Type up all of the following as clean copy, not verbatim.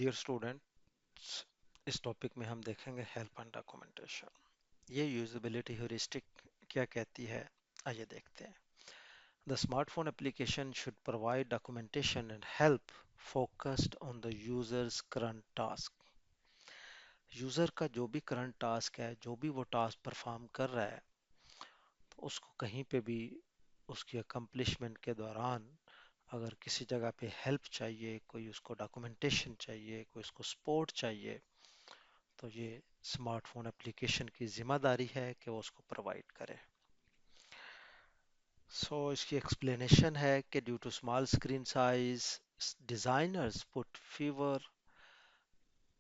Dear students, इस topic में हम देखेंगे हेल्प एंड डॉक्यूमेंटेशन। ये यूजेबिलिटी ह्यूरिस्टिक क्या कहती है, आइए देखते हैं। The smartphone application should provide documentation and help focused on the users current task. User का जो भी करंट टास्क है, जो भी वो टास्क परफॉर्म कर रहा है, तो उसको कहीं पे भी उसकी अकम्पलिशमेंट के दौरान अगर किसी जगह पे हेल्प चाहिए, कोई उसको डॉक्यूमेंटेशन चाहिए, कोई उसको सपोर्ट चाहिए, तो ये स्मार्टफोन एप्लीकेशन की जिम्मेदारी है कि वो उसको प्रोवाइड करे। इसकी एक्सप्लेनेशन है कि due to small screen size, designers put fewer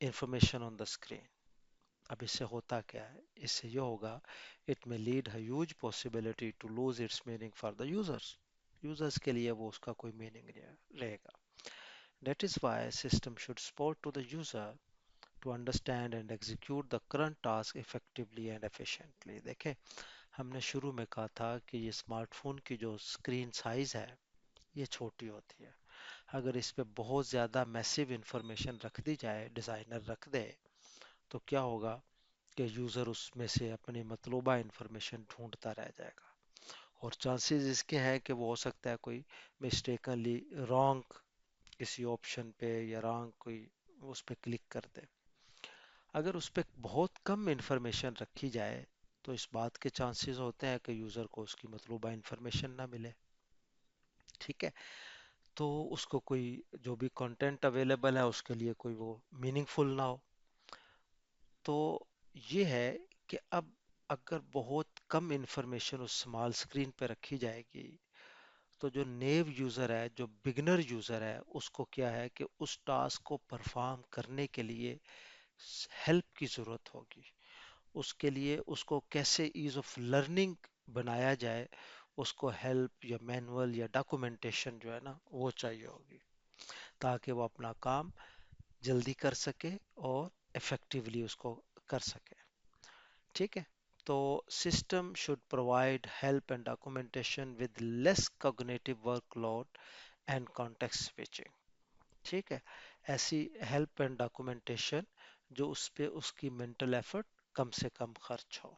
information on the screen. अब इससे होता क्या है, इससे ये होगा, इट में लीड है huge possibility to lose its meaning for the users. Users के लिए वो उसका कोई मीनिंग नहीं रहेगा। That is why system should support to the user to understand and execute the current task effectively and efficiently। देखें, हमने शुरू में कहा था कि ये स्मार्टफोन की जो स्क्रीन साइज है, ये छोटी होती है। अगर इस पे बहुत ज़्यादा मैसिव इंफॉर्मेशन रख दी जाए, डिज़ाइनर रख दे, तो क्या होगा कि यूज़र उसमें से अपनी मतलूबा इंफॉर्मेशन ढूंढता रह जाएगा, और चांसेस इसके हैं कि वो हो सकता है कोई मिस्टेकनली रॉन्ग किसी ऑप्शन पे या रॉन्ग कोई उस पर क्लिक कर दे। अगर उस पर बहुत कम इंफॉर्मेशन रखी जाए, तो इस बात के चांसेस होते हैं कि यूज़र को उसकी मतलूबा इंफॉर्मेशन ना मिले। ठीक है, तो उसको कोई जो भी कंटेंट अवेलेबल है उसके लिए कोई वो मीनिंगफुल ना हो। तो ये है कि अब अगर बहुत कम इंफॉर्मेशन उस स्मॉल स्क्रीन पे रखी जाएगी, तो जो नेव यूज़र है, जो बिगनर यूज़र है, उसको क्या है कि उस टास्क को परफॉर्म करने के लिए हेल्प की ज़रूरत होगी। उसके लिए उसको कैसे ईज ऑफ लर्निंग बनाया जाए, उसको हेल्प या मैनुअल या डॉक्यूमेंटेशन जो है ना, वो चाहिए होगी, ताकि वो अपना काम जल्दी कर सके और इफेक्टिवली उसको कर सके। ठीक है, तो system should provide help and documentation with less cognitive workload and context switching. ठीक है, ऐसी हेल्प एंड डॉक्यूमेंटेशन जो उस पे उसकी मेंटल एफर्ट कम से कम खर्च हो।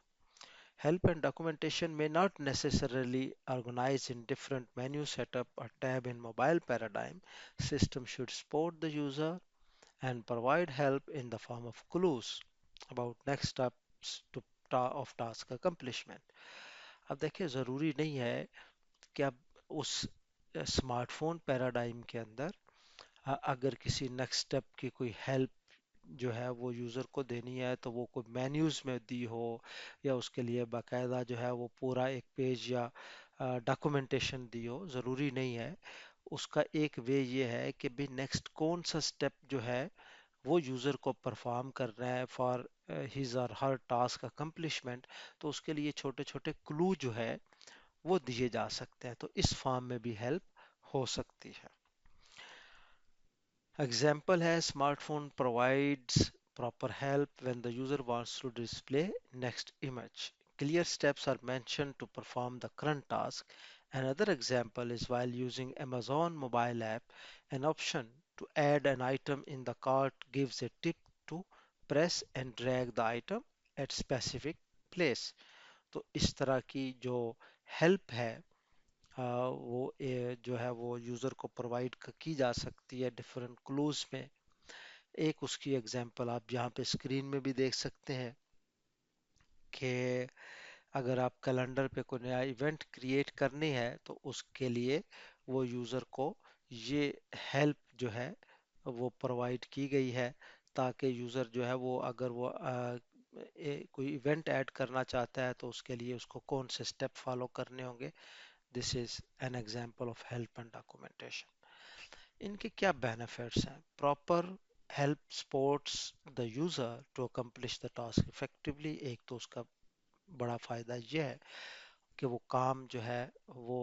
Help and documentation may not necessarily organize in different menu setup or tab in mobile paradigm. System should support the user and provide help in the form of clues about next steps of task accomplishment। अब देखिए, ज़रूरी नहीं है कि अब उस smartphone paradigm के अंदर अगर किसी नेक्स्ट स्टेप की कोई हेल्प जो है वो यूज़र को देनी है, तो वो कोई मेन्यूज़ में दी हो, या उसके लिए बाकायदा जो है वो पूरा एक पेज या डॉक्यूमेंटेशन दी हो, ज़रूरी नहीं है। उसका एक वे ये है कि भी नेक्स्ट कौन सा स्टेप जो है वो यूज़र को परफॉर्म करना है फॉर हिज और हर टास्क अकम्पलिशमेंट, तो उसके लिए छोटे छोटे क्लू जो है वो दिए जा सकते हैं, तो इस फॉर्म में भी हेल्प हो सकती है। एग्जाम्पल है, smartphone provides proper help when the user wants to display next image. Clear steps are mentioned to perform the current task. Another example is while using Amazon mobile app, an option to add an item in the cart gives a tip to press and drag the item at specific place। तो इस तरह की जो help है, वो जो है वो यूज़र को प्रोवाइड की जा सकती है डिफरेंट क्लूज में। एक उसकी एग्जांपल आप यहाँ पे स्क्रीन में भी देख सकते हैं कि अगर आप कैलेंडर पे कोई नया इवेंट क्रिएट करनी है, तो उसके लिए वो यूज़र को ये हेल्प जो है वो प्रोवाइड की गई है, ताकि यूज़र जो है वो अगर वो कोई इवेंट ऐड करना चाहता है, तो उसके लिए उसको कौन से स्टेप फॉलो करने होंगे। This is an example of help and documentation. इनके क्या बेनिफिट्स हैं? Proper help supports the user to accomplish the task effectively. एक तो उसका बड़ा फायदा यह है कि वो काम जो है वो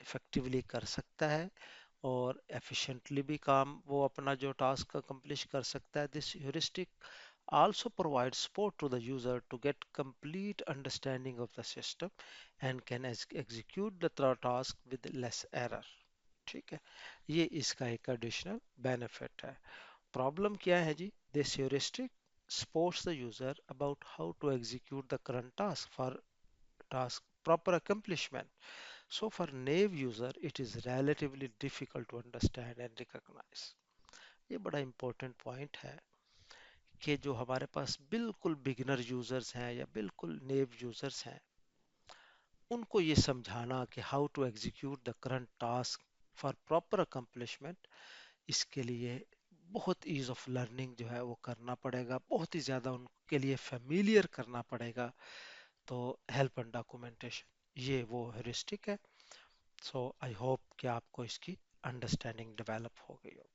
इफेक्टिवली कर सकता है, और एफिशिएंटली भी काम वो अपना जो टास्क अकम्प्लिश कर सकता है। This heuristic also provides support to the user to get complete understanding of the system and can execute the task with less error। ठीक है, ये इसका एक एडिशनल बेनिफिट है। प्रॉब्लम क्या है जी? This heuristic supports the user about how to execute the current task proper accomplishment. So for naive user, it is relatively difficult to understand and recognize. ये बड़ा important point है कि जो हमारे पास बिल्कुल बिगिनर यूजर्स हैं या बिल्कुल नेव यूजर्स हैं, उनको ये समझाना कि how to execute the current task for proper accomplishment, इसके लिए बहुत ईज ऑफ लर्निंग जो है वो करना पड़ेगा, बहुत ही ज़्यादा उनके लिए फेमिलियर करना पड़ेगा। तो हेल्प एंड डॉक्यूमेंटेशन ये वो हेरिस्टिक है। सो आई होप कि आपको इसकी अंडरस्टैंडिंग डेवलप हो गई हो।